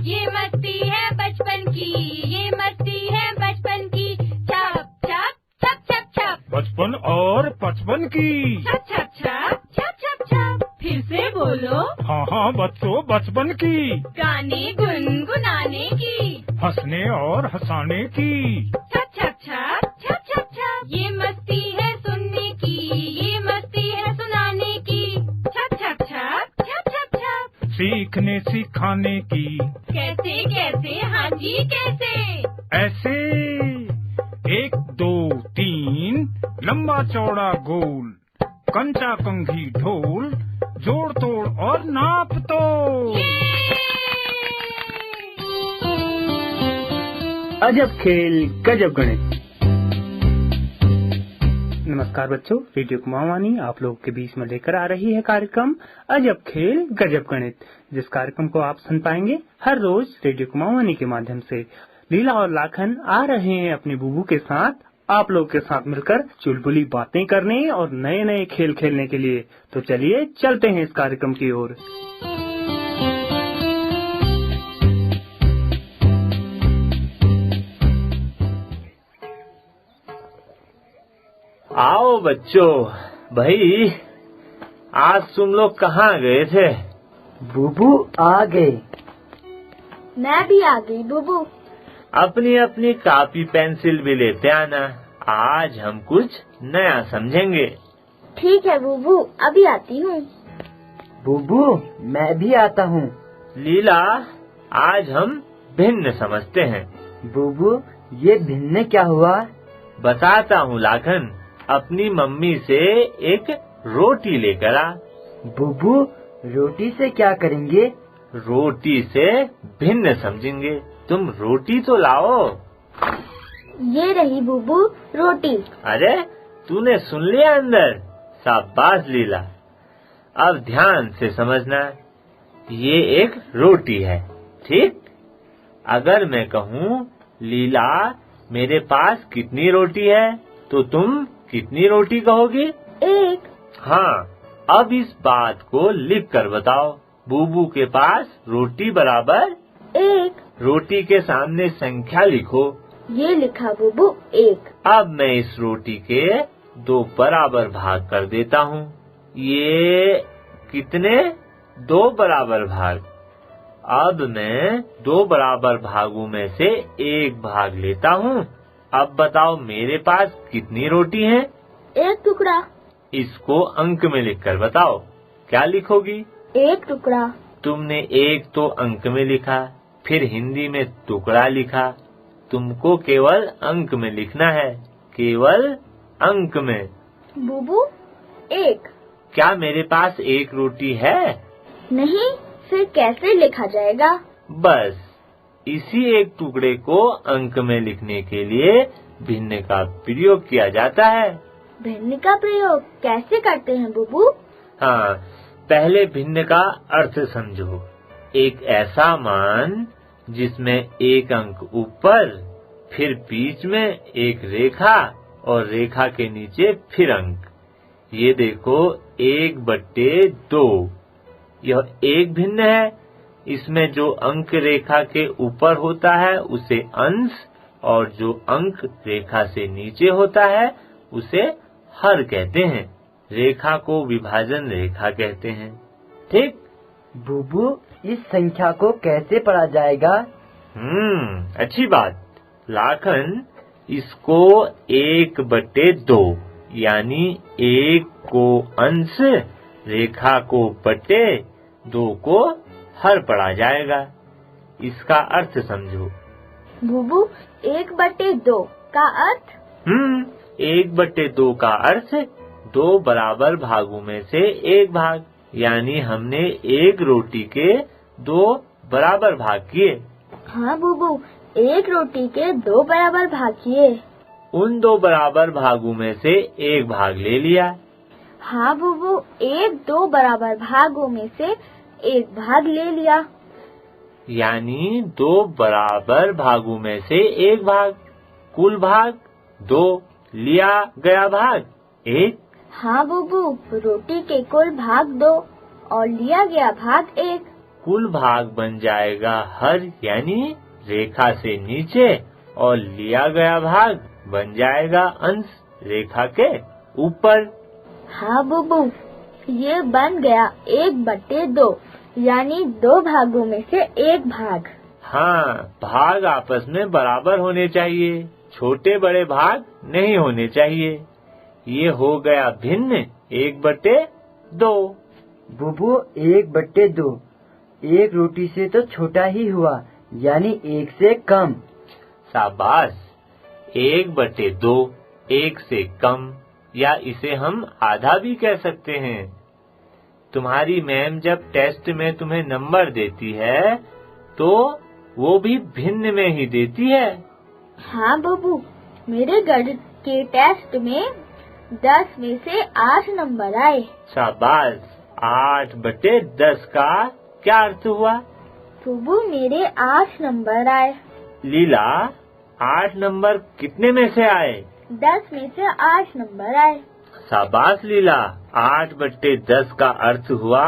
ये मस्ती है बचपन की, ये मस्ती है बचपन की। छप छप छप छप छप, बचपन और पचपन की। छप छप छप छप छप छप। फिर से बोलो। हाँ हाँ बच्चों, बचपन की। गाने गुनगुनाने की, हंसने और हंसाने की। छप छप छप छप छप छप। ये मस्ती है सुनने की, ये मस्ती है सुनाने की। छप छप छप छप छप छप। सीखने सिखाने की। कैसे कैसे, हाँ जी कैसे। ऐसे 1 2 3 लंबा चौड़ा गोल, कंचा कंघी ढोल, जोड़ तोड़ और नाप तोड़। अजब खेल गजब गणित। नमस्कार बच्चों, रेडियो कुमाऊनी आप लोगों के बीच में लेकर आ रही है कार्यक्रम अजब खेल गजब गणित, जिस कार्यक्रम को आप सुन पाएंगे हर रोज रेडियो कुमाऊनी के माध्यम से। लीला और लाखन आ रहे हैं अपने बुबू के साथ आप लोग के साथ मिलकर चुलबुली बातें करने और नए नए खेल खेलने के लिए। तो चलिए चलते हैं इस कार्यक्रम की ओर। आओ बच्चों, भाई आज तुम लोग कहाँ गए थे? बुबू आ गए। मैं भी आ गई बुबू। अपनी अपनी कॉपी पेंसिल भी लेते आना, आज हम कुछ नया समझेंगे। ठीक है बुबू, अभी आती हूँ। बुबू मैं भी आता हूँ। लीला, आज हम भिन्न समझते हैं। बुबू ये भिन्न क्या हुआ? बताता हूँ लाखन, अपनी मम्मी से एक रोटी लेकर आ। बुबू रोटी से क्या करेंगे? रोटी से भिन्न समझेंगे। तुम रोटी तो लाओ। ये रही बुबू रोटी। अरे तूने सुन लिया अंदर, शाबाश लीला। अब ध्यान से समझना, ये एक रोटी है, ठीक? अगर मैं कहूँ लीला मेरे पास कितनी रोटी है, तो तुम कितनी रोटी कहोगी? एक। हाँ, अब इस बात को लिख कर बताओ। बूबू के पास रोटी बराबर एक। रोटी के सामने संख्या लिखो। ये लिखा बुबू एक। अब मैं इस रोटी के 2 बराबर भाग कर देता हूँ। ये कितने? 2 बराबर भाग। अब मैं 2 बराबर भागों में से 1 भाग लेता हूँ। अब बताओ मेरे पास कितनी रोटी है? 1 टुकड़ा। इसको अंक में लिखकर बताओ। क्या लिखोगी? 1 टुकड़ा। तुमने 1 तो अंक में लिखा, फिर हिंदी में टुकड़ा लिखा। तुमको केवल अंक में लिखना है, केवल अंक में। बुबू 1। क्या मेरे पास 1 रोटी है? नहीं, फिर कैसे लिखा जाएगा? बस इसी 1 टुकड़े को अंक में लिखने के लिए भिन्न का प्रयोग किया जाता है। भिन्न का प्रयोग कैसे करते हैं बुबू? हाँ, पहले भिन्न का अर्थ समझो। एक ऐसा मान जिसमें 1 अंक ऊपर, फिर बीच में एक रेखा और रेखा के नीचे फिर अंक। ये देखो 1/2। यह एक भिन्न है। इसमें जो अंक रेखा के ऊपर होता है उसे अंश, और जो अंक रेखा से नीचे होता है उसे हर कहते हैं। रेखा को विभाजन रेखा कहते हैं, ठीक? बुबू इस संख्या को कैसे पढ़ा जाएगा? अच्छी बात लाखन। इसको 1/2 यानी 1 को अंश, रेखा को बटे, 2 को हर पढ़ा जाएगा। इसका अर्थ समझो। बुबू 1/2 का अर्थ? 1/2 का अर्थ 2 बराबर भागों में से 1 भाग। यानी हमने 1 रोटी के 2 बराबर भाग किए। हाँ बुबू, 1 रोटी के 2 बराबर भाग किए। उन 2 बराबर भागों में से 1 भाग ले लिया। हाँ बुबू, 2 बराबर भागों में से 1 भाग ले लिया। यानी 2 बराबर भागों में से 1 भाग। कुल भाग 2, लिया गया भाग 1। हाँ बुबू, रोटी के कुल भाग 2 और लिया गया भाग 1। कुल भाग बन जाएगा हर यानी रेखा से नीचे, और लिया गया भाग बन जाएगा अंश रेखा के ऊपर। हाँ बुबू, ये बन गया 1/2 यानी 2 भागों में से 1 भाग। हाँ, भाग आपस में बराबर होने चाहिए, छोटे बड़े भाग नहीं होने चाहिए। ये हो गया भिन्न 1/2। बुबू 1/2 एक रोटी से तो छोटा ही हुआ, यानी 1 से कम। शाबाश, 1/2 1 से कम, या इसे हम आधा भी कह सकते हैं। तुम्हारी मैम जब टेस्ट में तुम्हें नंबर देती है तो वो भी भिन्न में ही देती है। हाँ बुबू, मेरे गणित के टेस्ट में 10 में से 8 नंबर आए। शाबाश, 8/10 का क्या अर्थ हुआ? बुबू मेरे 8 नंबर आए। लीला, 8 नंबर कितने में से आए? 10 में से 8 नंबर आए। शाबाश लीला, 8/10 का अर्थ हुआ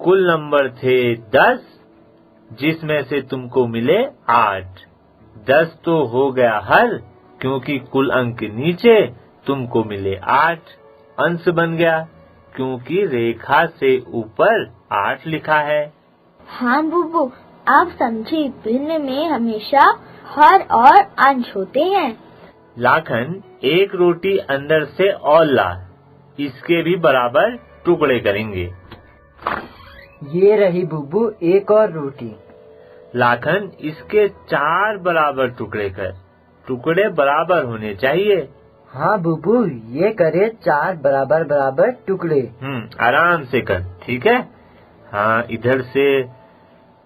कुल नंबर थे 10, जिसमें से तुमको मिले 8। 10 तो हो गया हल, क्योंकि कुल अंक नीचे तुमको मिले 8। अंश बन गया क्योंकि रेखा से ऊपर 8 लिखा है। हाँ बुबू, आप समझी, भिन्न में हमेशा हर और अंश होते हैं। लाखन, एक रोटी अंदर से और ला, इसके भी बराबर टुकड़े करेंगे। ये रही बुबू एक और रोटी। लाखन, इसके 4 बराबर टुकड़े कर, टुकड़े बराबर होने चाहिए। हाँ बुबू, ये करे 4 बराबर बराबर टुकड़े। आराम से कर, ठीक है। हाँ,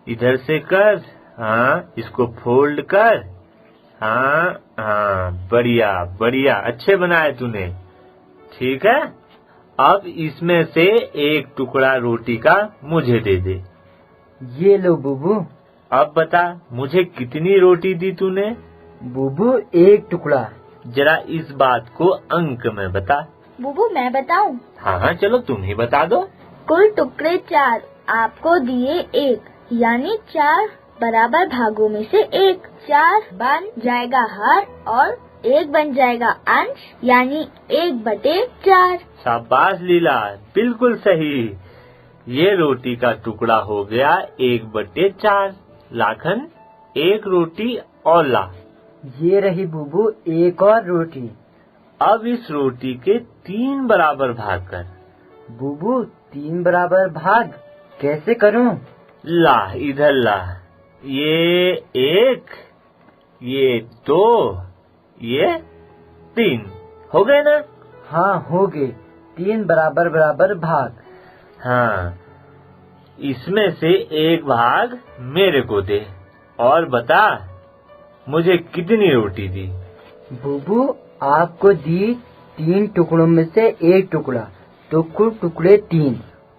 इधर से कर। हाँ, इसको फोल्ड कर। हाँ, बढ़िया बढ़िया, अच्छे बनाए तूने, ठीक है। अब इसमें से एक टुकड़ा रोटी का मुझे दे दे। ये लो बुबू। अब बता, मुझे कितनी रोटी दी तूने? बुबू 1 टुकड़ा। जरा इस बात को अंक में बता। बुबू मैं बताऊं? हाँ, चलो तुम ही बता दो। कुल टुकड़े 4, आपको दिए 1, यानी 4 बराबर भागों में से 1। 4 बन जाएगा हर और 1 बन जाएगा अंश, यानी 1/4। शाबाश लीला, बिल्कुल सही। ये रोटी का टुकड़ा हो गया 1/4। लाखन, एक रोटी और ला। ये रही बुबू एक और रोटी। अब इस रोटी के 3 बराबर भाग कर। बुबू 3 बराबर भाग कैसे करूं? ला, इधर ला। ये 1, ये 2, ये 3 हो गए ना? हाँ हो गए, 3 बराबर बराबर भाग। हाँ, इसमें से एक भाग मेरे को दे और बता मुझे कितनी रोटी दी। बुबू आपको दी 3 टुकड़ों में से 1 टुकड़ा, तो कुल टुकड़े 3।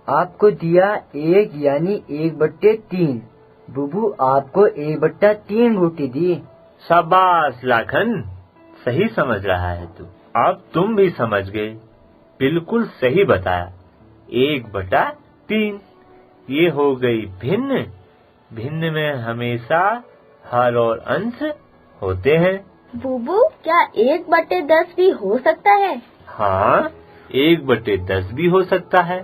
आपको दिया 1 यानी 1/3। बुबू आपको 1/3 रोटी दी। शाबाश लाखन, सही समझ रहा है तू। अब तुम भी समझ गए, बिल्कुल सही बताया, 1/3। ये हो गई भिन्न। भिन्न में हमेशा हर और अंश होते हैं। बुबू क्या 1/10 भी हो सकता है? हाँ, 1/10 भी हो सकता है।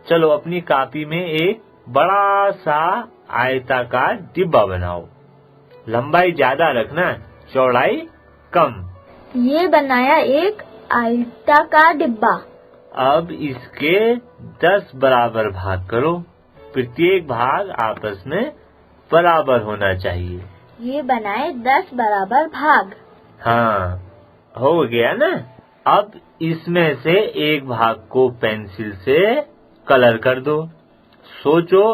चलो अपनी कॉपी में एक बड़ा सा आयताकार डिब्बा बनाओ। लंबाई ज्यादा रखना, चौड़ाई कम। ये बनाया एक आयताकार डिब्बा। अब इसके 10 बराबर भाग करो। प्रत्येक भाग आपस में बराबर होना चाहिए। ये बनाए 10 बराबर भाग। हाँ, हो गया ना? अब इसमें से एक भाग को पेंसिल से कलर कर दो। सोचो,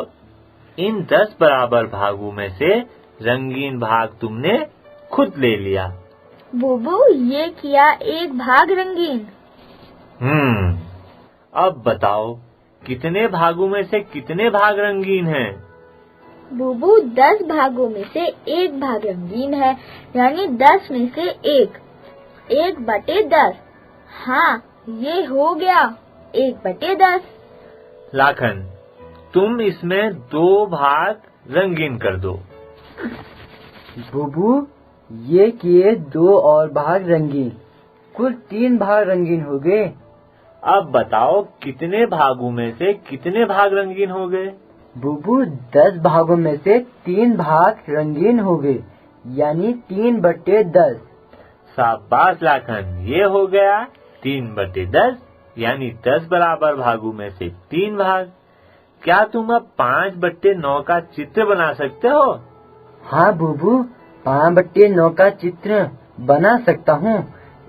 इन 10 बराबर भागों में से रंगीन भाग तुमने खुद ले लिया। बुबू ये किया एक भाग रंगीन। अब बताओ कितने भागों में से कितने भाग रंगीन हैं? बुबू 10 भागों में से 1 भाग रंगीन है, यानी 10 में से 1, 1/10। हाँ, ये हो गया 1/10। लाखन, तुम इसमें 2 भाग रंगीन कर दो। बुबू ये किए 2 और भाग रंगीन, कुल 3 भाग रंगीन हो गए। अब बताओ कितने भागों में से कितने भाग रंगीन हो गए? बुबू 10 भागों में से 3 भाग रंगीन हो गए, यानी 3/10। शाबाश लाखन, ये हो गया 3/10, यानी 10 बराबर भागों में से 3 भाग। क्या तुम अब 5/9 का चित्र बना सकते हो? हाँ बुबू, 5/9 का चित्र बना सकता हूँ।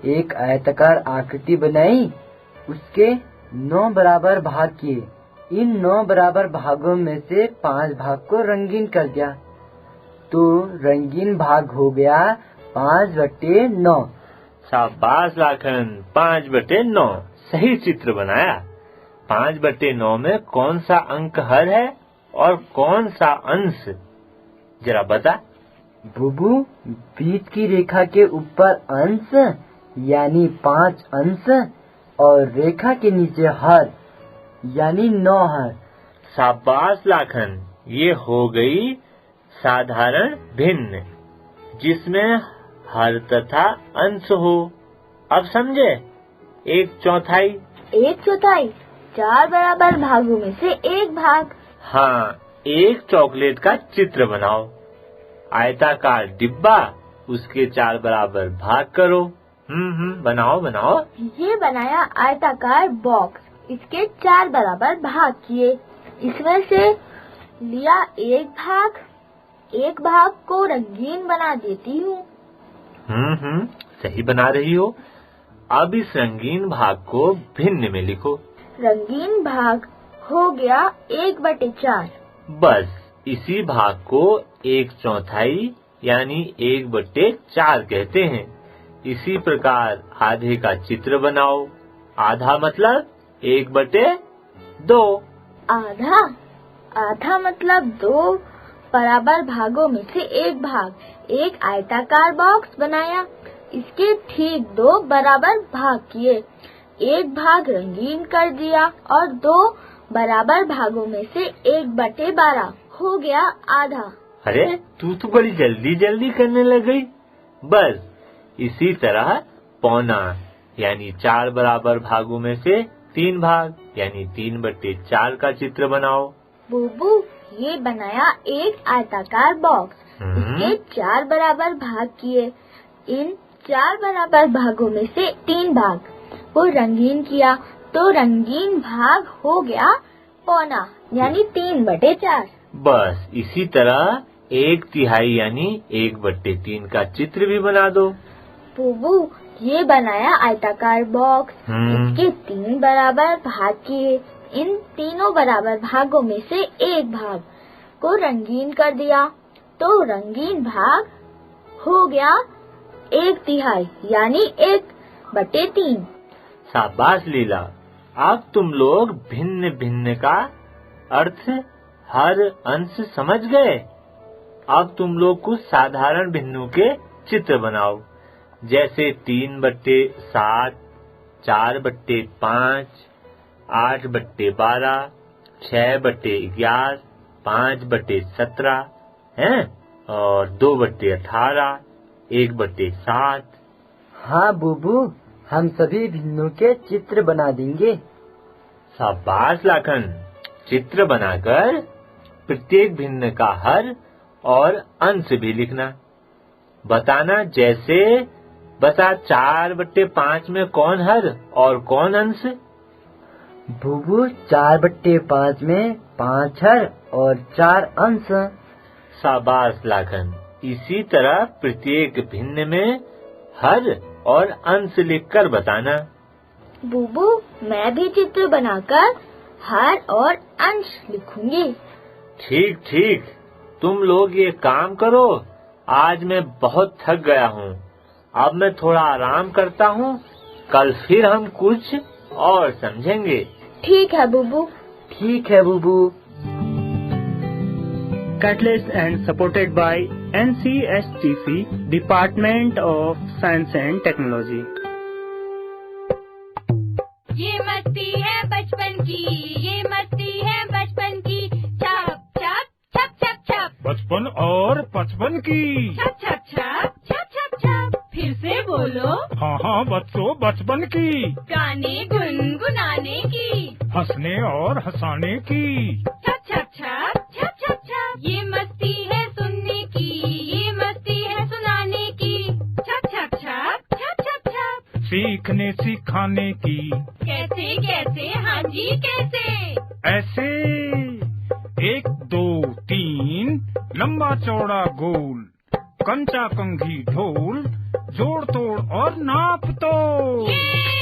एक आयताकार आकृति बनाई, उसके 9 बराबर भाग किए। इन 9 बराबर भागों में से 5 भाग को रंगीन कर दिया, तो रंगीन भाग हो गया 5/9। शाबाश लाखन, 5/9 सही चित्र बनाया। 5/9 में कौन सा अंक हर है और कौन सा अंश, जरा बता। बुबू बीच की रेखा के ऊपर अंश यानी 5 अंश और रेखा के नीचे हर यानी 9 हर। शाबाश लाखन, ये हो गई साधारण भिन्न, जिसमें हर तथा अंश हो। अब समझे? 1/4। 1/4 4 बराबर भागों में से 1 भाग। हाँ, एक चॉकलेट का चित्र बनाओ। आयताकार डिब्बा, उसके 4 बराबर भाग करो। बनाओ बनाओ। ये बनाया आयताकार बॉक्स, इसके 4 बराबर भाग किए। इसमें से लिया 1 भाग, 1 भाग को रंगीन बना देती हूँ। सही बना रही हो। अब इस रंगीन भाग को भिन्न में लिखो। रंगीन भाग हो गया 1/4। बस इसी भाग को 1/4 यानी 1/4 कहते हैं। इसी प्रकार आधे का चित्र बनाओ। आधा मतलब 1/2। आधा मतलब 2 बराबर भागों में से 1 भाग। एक आयताकार बॉक्स बनाया, इसके ठीक 2 बराबर भाग किए। 1 भाग रंगीन कर दिया और 2 बराबर भागों में से 1/12 हो गया आधा। अरे तू तो बड़ी जल्दी जल्दी करने लग गई। बस इसी तरह पौना यानी 4 बराबर भागों में से 3 भाग यानी 3/4 का चित्र बनाओ। बुबू ये बनाया एक आयताकार बॉक्स, इसके 4 बराबर भाग किए। इन 4 बराबर भागों में से 3 भाग को रंगीन किया, तो रंगीन भाग हो गया पौना यानी 3/4। बस इसी तरह 1/3 यानी 1/3 का चित्र भी बना दो। बुबू ये बनाया आयताकार बॉक्स, इसके 3 बराबर भाग किए। इन तीनों बराबर भागों में से 1 भाग को रंगीन कर दिया, तो रंगीन भाग हो गया 1/3 यानी 1/3। शाबाश लीला, अब तुम लोग भिन्न भिन्न का अर्थ हर अंश समझ गए। अब तुम लोग कुछ साधारण भिन्नों के चित्र बनाओ, जैसे 3/7, 4/5, 8/12, 6/11, 5/17 हैं और 2/18, 1/7। हाँ बुबू, हम सभी भिन्नों के चित्र बना देंगे। शाबाश लाखन, चित्र बनाकर प्रत्येक भिन्न का हर और अंश भी लिखना। बताना, जैसे बता 4/5 में कौन हर और कौन अंश? बुबू 4/5 में 5 हर और 4 अंश। शाबाश लाखन, इसी तरह प्रत्येक भिन्न में हर और अंश लिखकर बताना। बुबू मैं भी चित्र बनाकर हर और अंश लिखूंगी। ठीक ठीक, तुम लोग ये काम करो। आज मैं बहुत थक गया हूँ, अब मैं थोड़ा आराम करता हूँ। कल फिर हम कुछ और समझेंगे। ठीक है बुबू। ठीक है बुबू। Catalyst and supported by NCSTC, Department of Science and Technology. ये मस्ती है बचपन की, ये मस्ती है बचपन की। 55 और 55 की। छप छप छप छप छप छप। फिर से बोलो। हाँ हाँ बच्चों, 55 की। गाने गुनगुनाने की। हंसने और हंसाने की। छप छप छप छप छप छप। ये मस्ती है सुनने की, ये मस्ती है सुनाने की। छप छप छप छप छप छप। सीखने सिखाने की। कैसे कैसे? हाँ जी कैसे? ऐसे 1 2 3 लंबा चौड़ा गोल, कंचा कंघी ढोल, जोड़ तोड़ और नाप तो। ये